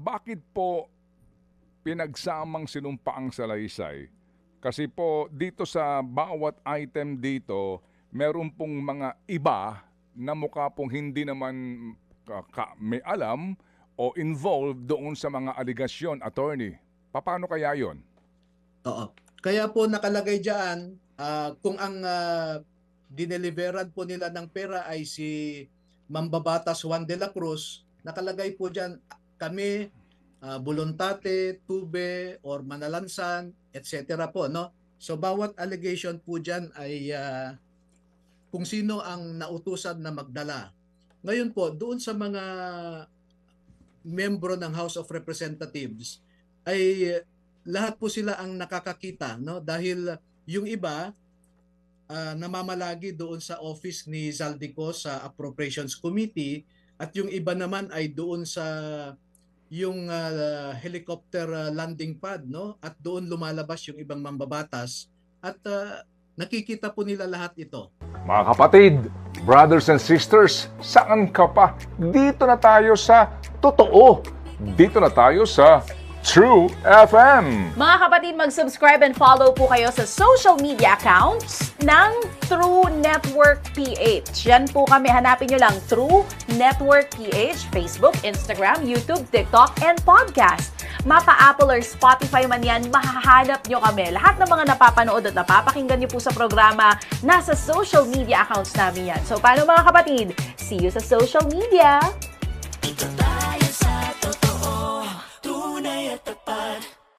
bakit po pinagsamang sinumpaang salaysay? Kasi po dito sa bawat item dito, meron pong mga iba na mukha pong hindi naman may alam o involved doon sa mga aligasyon, attorney. Paano kaya yon? Oo. Kaya po nakalagay diyan kung ang dineliveran po nila ng pera ay si Mambabatas Juan de la Cruz, nakalagay po diyan kami Bulontate, Tube or Manalansan, etc. po, no? So bawat allegation po diyan ay kung sino ang nautusan na magdala. Ngayon po, doon sa mga membro ng House of Representatives ay lahat po sila ang nakakakita, no? Dahil yung iba namamalagi doon sa office ni Zaldico sa Appropriations Committee at yung iba naman ay doon sa yung helicopter landing pad, no? At doon lumalabas yung ibang mambabatas at nakikita po nila lahat ito. Mga kapatid, brothers and sisters, saan ka pa? Dito na tayo sa totoo. Dito na tayo sa True FM. Mga kapatid, mag-subscribe and follow po kayo sa social media accounts ng True Network PH. Yan po kami. Hanapin nyo lang True Network PH, Facebook, Instagram, YouTube, TikTok, and podcast. Mapa Apple or Spotify man yan, mahahanap nyo kami. Lahat ng mga napapanood at napapakinggan nyo po sa programa, nasa social media accounts namin yan. So, paano mga kapatid? See you sa social media!